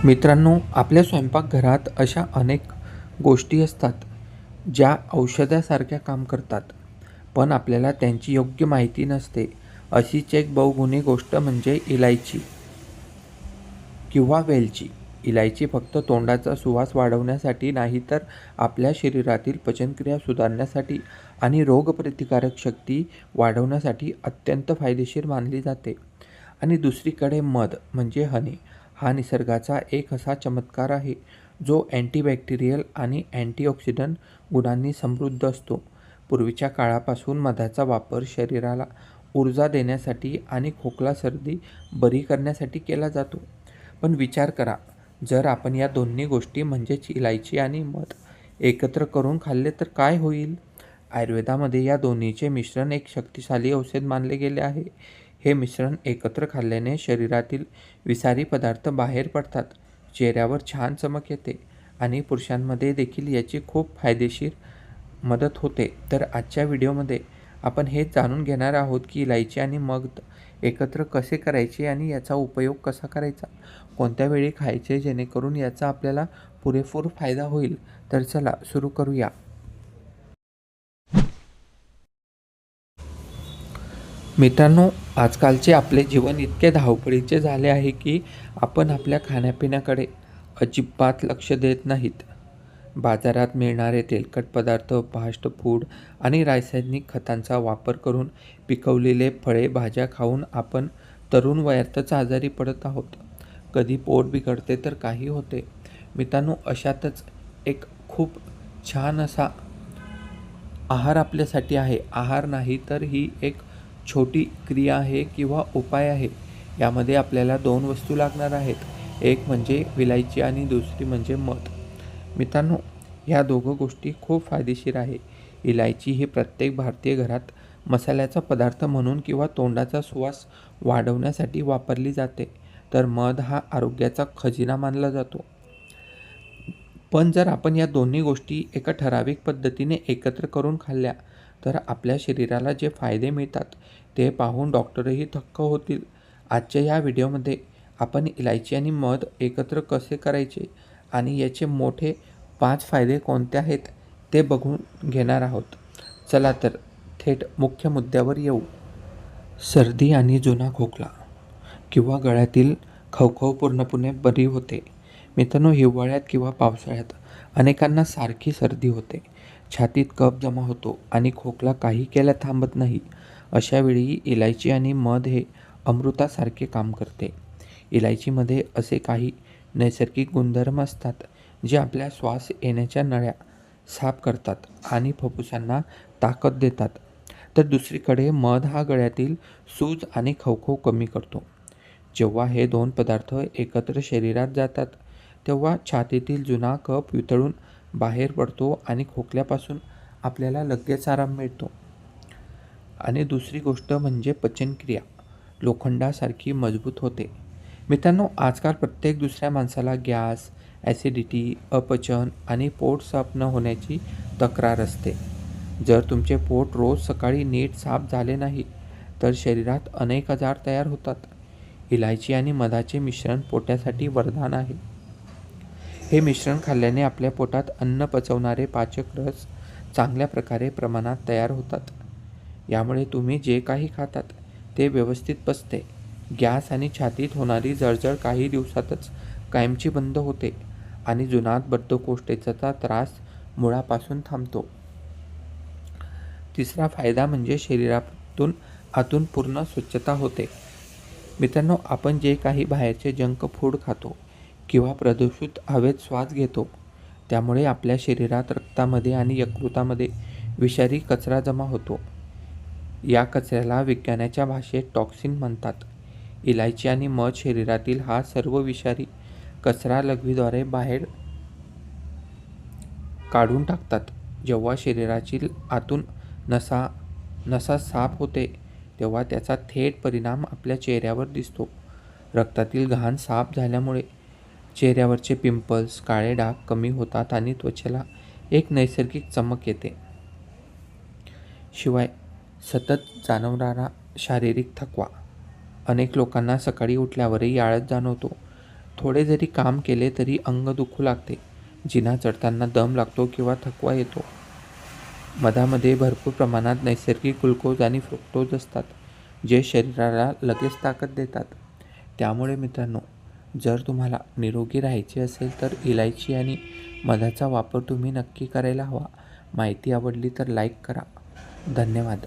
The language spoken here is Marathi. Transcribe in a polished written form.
मित्रांनो, आपल्या स्वयंपाकघरात अशा अनेक गोष्टी असतात, ज्या औषधासारख्या काम करतात, पण आपल्याला त्यांची योग्य माहिती नसते. अशीच एक बहुगुणी गोष्ट म्हणजे इलायची किंवा वेलची. इलायची फक्त तोंडाचा सुवास वाढवण्यासाठी नाही, तर आपल्या शरीरातील पचनक्रिया सुधारण्यासाठी आणि रोगप्रतिकारक शक्ती वाढवण्यासाठी अत्यंत फायदेशीर मानली जाते. आणि दुसरीकडे मध म्हणजे हनी, हा निसर्गाचा एक असा चमत्कार आहे, जो अँटीबॅक्टेरियल आणि अँटीऑक्सिडंट गुणांनी समृद्ध असतो. पूर्वीच्या काळापासून मधाचा वापर शरीराला ऊर्जा देण्यासाठी आणि खोकला सर्दी बरी करण्यासाठी केला जातो. पण विचार करा, जर आपण या दोन्ही गोष्टी म्हणजेच इलायची आणि मध एकत्र करून खाल्ले तर काय होईल? आयुर्वेदामध्ये या दोन्हीचे मिश्रण एक शक्तिशाली औषध मानले गेले आहे. हे मिश्रण एकत्र खाल्ल्याने शरीरातील विषारी पदार्थ बाहेर पडतात, चेहऱ्यावर छान चमक येते आणि पुरुषांमध्ये देखील याची खूप फायदेशीर मदत होते. तर आजच्या व्हिडिओमध्ये आपण हेच जाणून घेणार आहोत की इलायची आणि मध एकत्र कसे करायचे आणि याचा उपयोग कसा करायचा, कोणत्या वेळी खायचे जेणेकरून याचा आपल्याला पुरेपूर फायदा होईल. तर चला सुरू करूया. मित्रांनो, आजकालचे आपले जीवन इतके धावपळीचे झाले आहे की आपण आपल्या खाण्यापिण्याकडे अजिबात लक्ष देत नाहीत. बाजारात मिळणारे तेलकट पदार्थ, फास्ट फूड आणि रासायनिक खतांचा वापर करून पिकवलेले फळे, भाज्या खाऊन आपण तरुण वयातच आजारी पडत आहोत. कधी पोट बिघडते तर काही होते. मित्रांनो, अशातच एक खूप छान असा आहार आपल्यासाठी आहे. आहार नाही तर ही एक छोटी क्रिया आहे किंवा उपाय आहे. यामध्ये आपल्याला दोन वस्तू लागणार आहेत. एक म्हणजे विलायची आणि दुसरी म्हणजे मध. मित्रांनो, ह्या दोघं गोष्टी खूप फायदेशीर आहे. इलायची ही प्रत्येक भारतीय घरात मसाल्याचा पदार्थ म्हणून किंवा तोंडाचा सुवास वाढवण्यासाठी वापरली जाते. तर मध हा आरोग्याचा खजिना मानला जातो. पण जर आपण या दोन्ही गोष्टी एका ठराविक पद्धतीने एकत्र करून खाल्ल्या तर आपल्या शरीराला जे फायदे मिळतात ते पाहून डॉक्टरही थक्क होतील. आजच्या या व्हिडिओमध्ये आपण इलायची आणि मध एकत्र कसे करायचे आणि याचे मोठे 5 फायदे कोणते आहेत ते बघून घेणार आहोत. चला तर थेट मुख्य मुद्द्यावर येऊ. सर्दी आणि जुना खोकला किंवा गळ्यातील खवखव पूर्णपणे बरी होते. मित्रांनो, हिवाळ्यात किंवा पावसाळ्यात अनेकांना सारखी सर्दी होते, छातीत कफ जमा होतो आणि खोकला काही केल्या थांबत नाही. अशावेळी इलायची आणि मध हे अमृतासारखे काम करते. इलायचीमध्ये असे काही नैसर्गिक गुणधर्म असतात जे आपल्या श्वास येण्याच्या नळ्या साफ करतात आणि फुफ्फुसांना ताकद देतात. तर दुसरीकडे मध हा गळ्यातील सूज आणि खवखव कमी करतो. जेव्हा हे दोन पदार्थ एकत्र शरीरात जातात तेव्हा छातीतील जुना कफ वितळून बाहेर पडतो आणि खोकल्यापासून आपल्याला लगेच आराम मिळतो. आणि दुसरी गोष्ट म्हणजे पचनक्रिया लोखंडासारखी मजबूत होते. मित्रांनो, आजकाल प्रत्येक दुसऱ्या माणसाला गॅस, ॲसिडिटी, अपचन आणि पोट साफ न होण्याची तक्रार असते. जर तुमचे पोट रोज सकाळी नीट साफ झाले नाही तर शरीरात अनेक आजार तयार होतात. इलायची आणि मधाचे मिश्रण पोटासाठी वरदान आहे. हे मिश्रण खाल्ल्याने आपल्या पोटात अन्न पचवणारे पाचक रस चांगल्या प्रकारे प्रमाणात तयार होतात. यामुळे तुम्ही जे काही खातात ते व्यवस्थित पचते. गॅस आणि छातीत होणारी जळजळ काही दिवसातच कायमची बंद होते आणि जुनाट बद्धकोष्ठतेचा त्रास मुळापासून थांबतो. तिसरा फायदा म्हणजे शरीरातून आतून पूर्ण स्वच्छता होते. मित्रांनो, आपण जे काही बाहेरचे जंक फूड खातो किंवा प्रदूषित हवेत श्वास घेतो त्यामुळे आपल्या शरीरात, रक्तामध्ये आणि यकृतामध्ये विषारी कचरा जमा होतो. या कचऱ्याला विज्ञानाच्या भाषेत टॉक्सिन म्हणतात. इलायची आणि मध शरीरातील हा सर्व विषारी कचरा लघवीद्वारे बाहेर काढून टाकतात. जेव्हा शरीराची आतून नसा साफ होते तेव्हा त्याचा थेट परिणाम आपल्या चेहऱ्यावर दिसतो. रक्तातील घाण साफ झाल्यामुळे चेहऱ्यावरचे पिंपल्स, काळे डाग कमी होतात आणि त्वचेला एक नैसर्गिक चमक येते. शिवाय सतत जाणवणारा शारीरिक थकवा, अनेक लोकांना सकाळी उठल्यावरही आळस जाणवतो. थोडे जरी काम केले तरी अंग दुखू लागते, जिना चढताना दम लागतो किंवा थकवा येतो. मधामध्ये भरपूर प्रमाणात नैसर्गिक ग्लुकोज आणि फ्रुक्टोज असतात, जे शरीराला लगेच ताकद देतात. त्यामुळे मित्रांनो, जर तुम्हाला निरोगी राहायचे असेल तर इलायची आणि मधाचा वापर तुम्ही नक्की करायला हवा. माहिती आवडली तर लाईक करा. धन्यवाद.